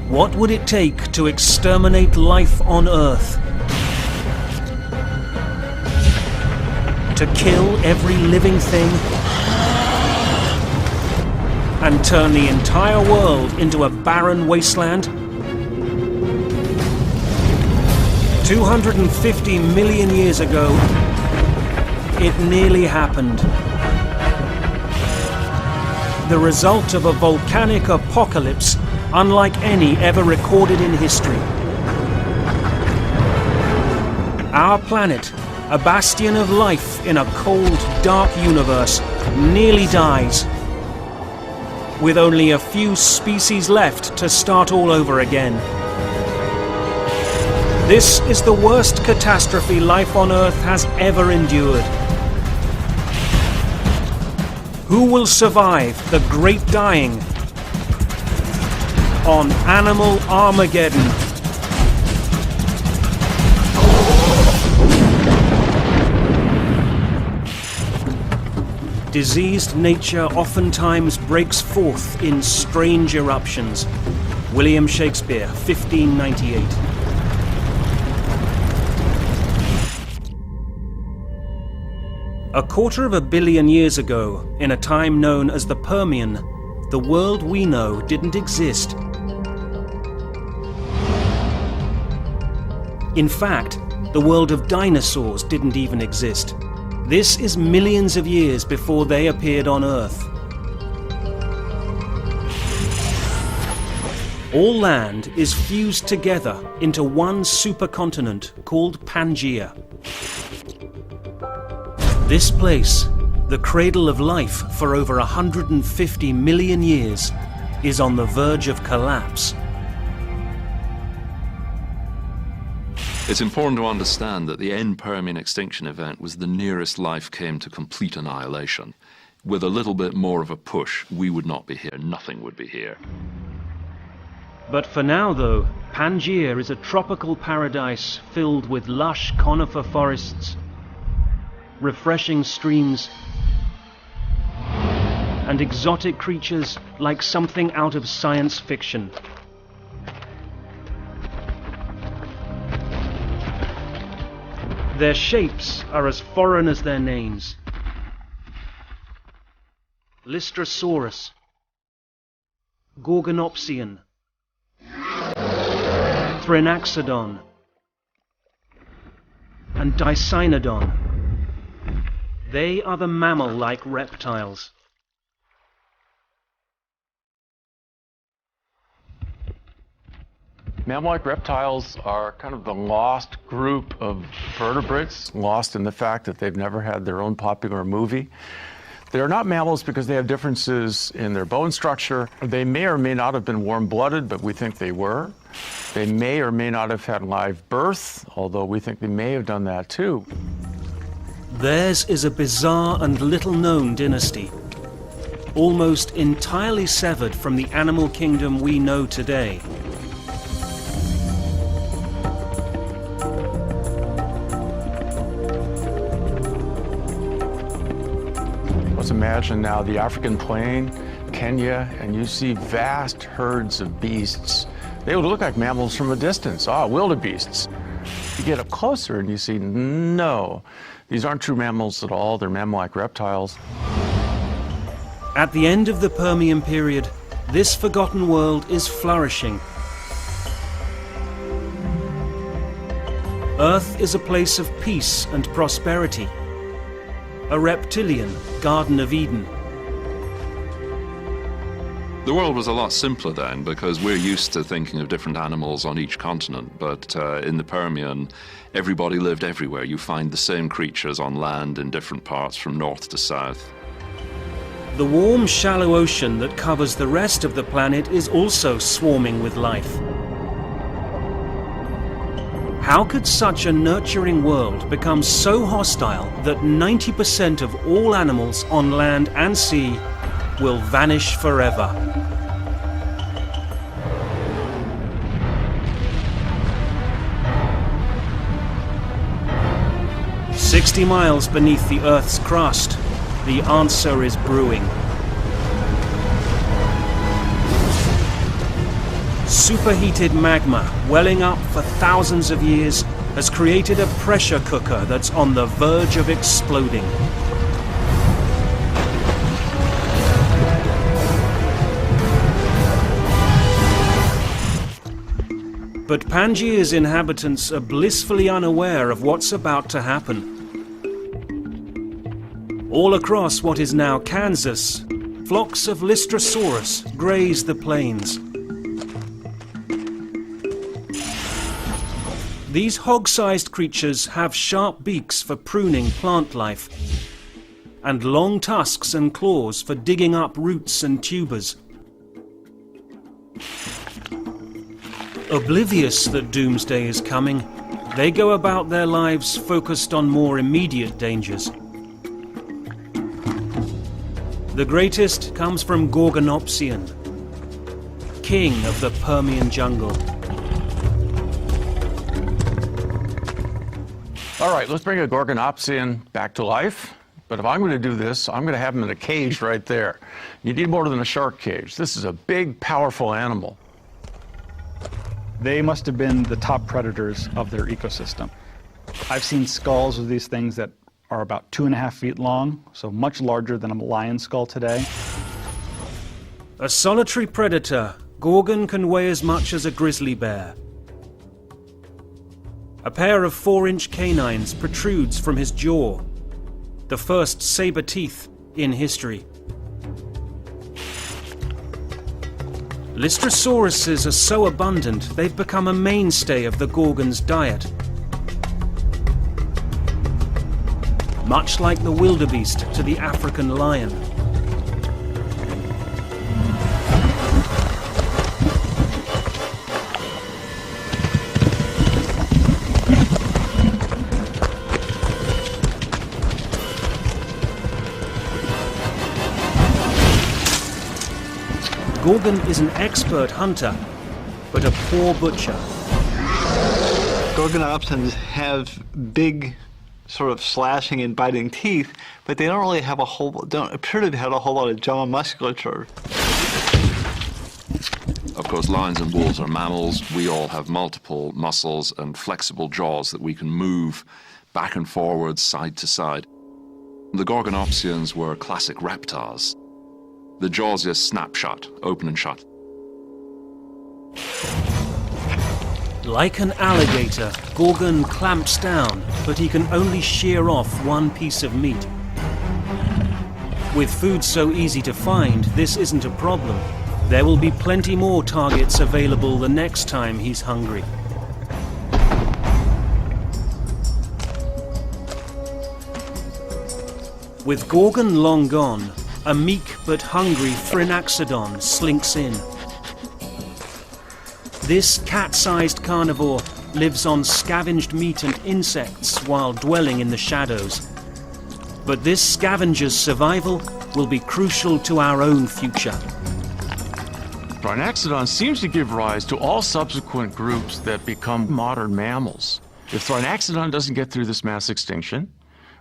What would it take to exterminate life on Earth? To kill every living thing? And turn the entire world into a barren wasteland? 250 million years ago, it nearly happened. The result of a volcanic apocalypse unlike any ever recorded in history. Our planet, a bastion of life in a cold, dark universe, nearly dies, with only a few species left to start all over again. This is the worst catastrophe life on Earth has ever endured. Who will survive the great dying on Animal Armageddon? Diseased nature oftentimes breaks forth in strange eruptions. William Shakespeare, 1598. A 250 million years ago, in a time known as the Permian, the world we know didn't exist. In fact, the world of dinosaurs didn't even exist. This is millions of years before they appeared on Earth. All land is fused together into one supercontinent called Pangaea. This place, the cradle of life for over 150 million years, is on the verge of collapse. It's important to understand that the end Permian extinction event was the nearest life came to complete annihilation. With a little bit more of a push, we would not be here, nothing would be here. But for now though, Pangaea is a tropical paradise filled with lush conifer forests, refreshing streams, and exotic creatures like something out of science fiction. Their shapes are as foreign as their names. Lystrosaurus, Gorgonopsian, Thrinaxodon, and Dicynodon. They are the mammal-like reptiles. Mammal-like reptiles are kind of the lost group of vertebrates, lost in the fact that they've never had their own popular movie. They're not mammals because they have differences in their bone structure. They may or may not have been warm-blooded, but we think they were. They may or may not have had live birth, although we think they may have done that too. Theirs is a bizarre and little-known dynasty, almost entirely severed from the animal kingdom we know today. Let's imagine now the African plain, Kenya, and you see vast herds of beasts. They would look like mammals from a distance. Wildebeests. You get up closer and you see, no, these aren't true mammals at all. They're mammal-like reptiles. At the end of the Permian period, this forgotten world is flourishing. Earth is a place of peace and prosperity. A reptilian Garden of Eden. The world was a lot simpler then because we're used to thinking of different animals on each continent, but in the Permian, everybody lived everywhere. You find the same creatures on land in different parts from north to south. The warm, shallow ocean that covers the rest of the planet is also swarming with life. How could such a nurturing world become so hostile that 90% of all animals on land and sea will vanish forever? "60 miles beneath the Earth's crust, the answer is brewing." Superheated magma, welling up for thousands of years, has created a pressure cooker that's on the verge of exploding. But Pangea inhabitants are blissfully unaware of what's about to happen. All across what is now Kansas, flocks of Lystrosaurus graze the plains. These hog-sized creatures have sharp beaks for pruning plant life, and long tusks and claws for digging up roots and tubers. Oblivious that doomsday is coming, they go about their lives focused on more immediate dangers. The greatest comes from Gorgonopsian, king of the Permian jungle. All right, let's bring a Gorgonopsian back to life. But if I'm going to do this, I'm going to have him in a cage right there. You need more than a shark cage. This is a big, powerful animal. They must have been the top predators of their ecosystem. I've seen skulls of these things that are about 2.5 feet long, so much larger than a lion skull today. A solitary predator, Gorgon can weigh as much as a grizzly bear. A pair of 4-inch canines protrudes from his jaw, the first saber teeth in history. Lystrosauruses are so abundant, they've become a mainstay of the Gorgon's diet. Much like the wildebeest to the African lion. Gorgon is an expert hunter, but a poor butcher. Gorgonopsians have big, sort of slashing and biting teeth, but they don't really have don't appear to have a whole lot of jaw musculature. Of course, lions and wolves are mammals. We all have multiple muscles and flexible jaws that we can move back and forward, side to side. The Gorgonopsians were classic reptiles. The jaws just snap shut, open and shut. Like an alligator, Gorgon clamps down, but he can only shear off one piece of meat. With food so easy to find, this isn't a problem. There will be plenty more targets available the next time he's hungry. With Gorgon long gone, a meek but hungry Phrynaxodon slinks in. This cat-sized carnivore lives on scavenged meat and insects while dwelling in the shadows. But this scavenger's survival will be crucial to our own future. Phrynaxodon seems to give rise to all subsequent groups that become modern mammals. If Phrynaxodon doesn't get through this mass extinction,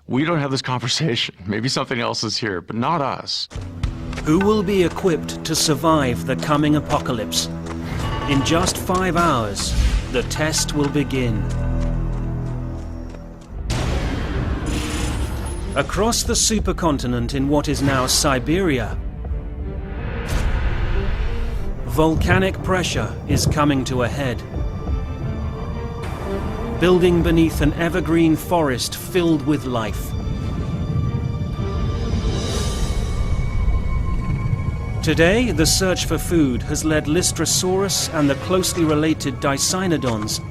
we don't have this conversation. Maybe something else is here, but not us. Who will be equipped to survive the coming apocalypse? In just 5 hours, the test will begin. Across the supercontinent in what is now Siberia, volcanic pressure is coming to a head. Building beneath an evergreen forest filled with life. Today, the search for food has led Lystrosaurus and the closely related Dicynodons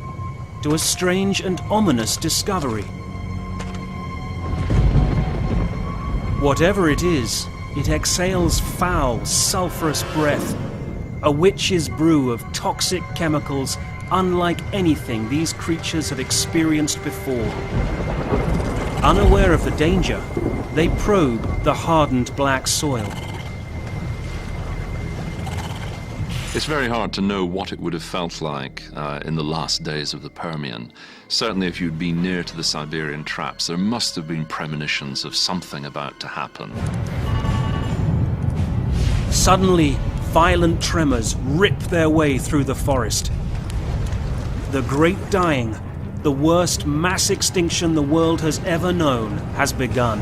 to a strange and ominous discovery. Whatever it is, it exhales foul, sulfurous breath, a witch's brew of toxic chemicals unlike anything these creatures have experienced before. Unaware of the danger, they probe the hardened black soil. It's very hard to know what it would have felt like in the last days of the Permian. Certainly if you'd been near to the Siberian traps, there must have been premonitions of something about to happen. Suddenly, violent tremors rip their way through the forest. The Great Dying, the worst mass extinction the world has ever known, has begun.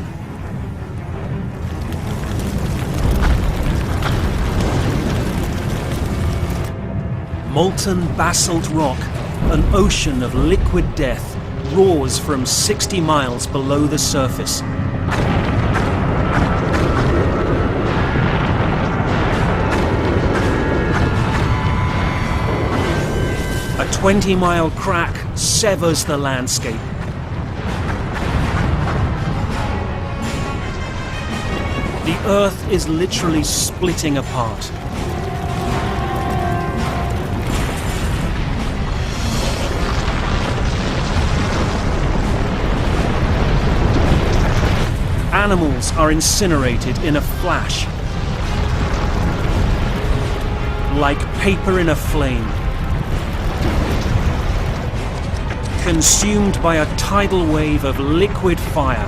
Molten basalt rock, an ocean of liquid death, roars from 60 miles below the surface. A 20-mile crack severs the landscape. The Earth is literally splitting apart. Animals are incinerated in a flash, like paper in a flame. Consumed by a tidal wave of liquid fire.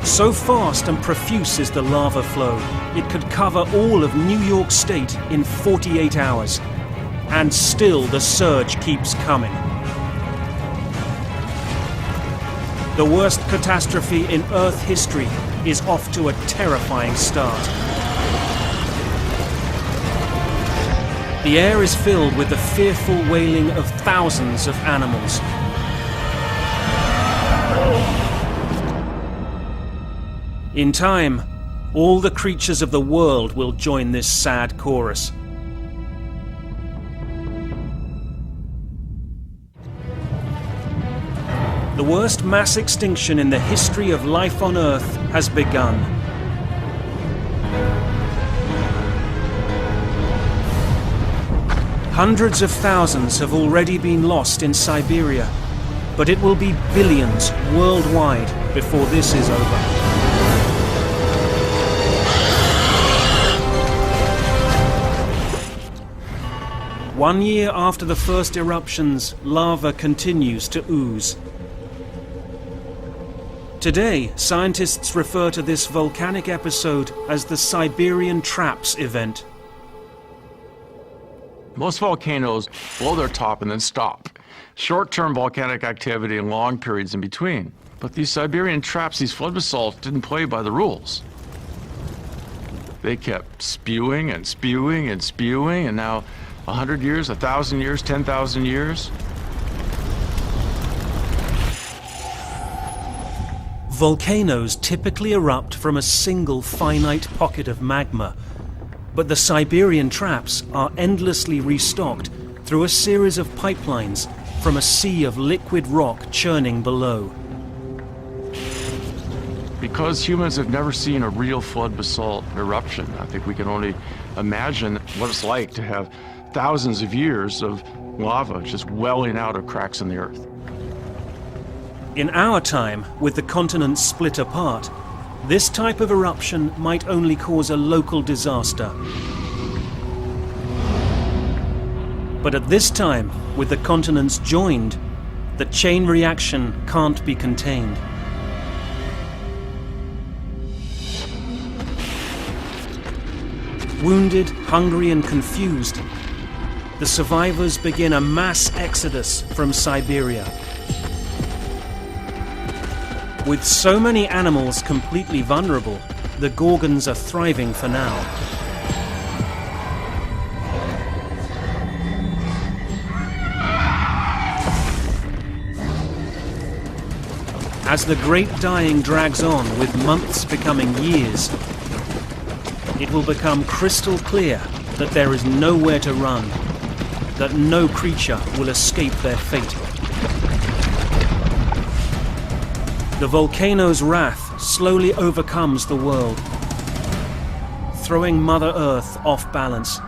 So fast and profuse is the lava flow, it could cover all of New York State in 48 hours. And still the surge keeps coming. The worst catastrophe in Earth history is off to a terrifying start. The air is filled with the fearful wailing of thousands of animals. In time, all the creatures of the world will join this sad chorus. The worst mass extinction in the history of life on Earth has begun. Hundreds of thousands have already been lost in Siberia, but it will be billions worldwide before this is over. One year after the first eruptions, lava continues to ooze. Today, scientists refer to this volcanic episode as the Siberian Traps event. Most volcanoes blow their top and then stop. Short-term volcanic activity and long periods in between. But these Siberian traps, these flood basalts, didn't play by the rules. They kept spewing and spewing and spewing, and now 100 years, 1,000 years, 10,000 years. Volcanoes typically erupt from a single finite pocket of magma, but the Siberian traps are endlessly restocked through a series of pipelines from a sea of liquid rock churning below. Because humans have never seen a real flood basalt eruption, I think we can only imagine what it's like to have thousands of years of lava just welling out of cracks in the earth. In our time, with the continents split apart, this type of eruption might only cause a local disaster. But at this time, with the continents joined, the chain reaction can't be contained. Wounded, hungry, and confused, the survivors begin a mass exodus from Siberia. With so many animals completely vulnerable, the Gorgons are thriving for now. As the Great Dying drags on, with months becoming years, it will become crystal clear that there is nowhere to run, that no creature will escape their fate. The volcano's wrath slowly overcomes the world, throwing Mother Earth off balance.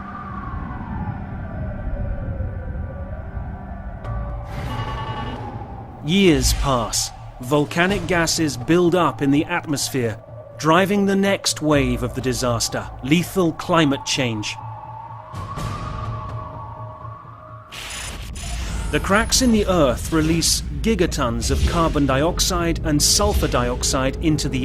Years pass. Volcanic gases build up in the atmosphere, driving the next wave of the disaster, lethal climate change. The cracks in the Earth release gigatons of carbon dioxide and sulfur dioxide into the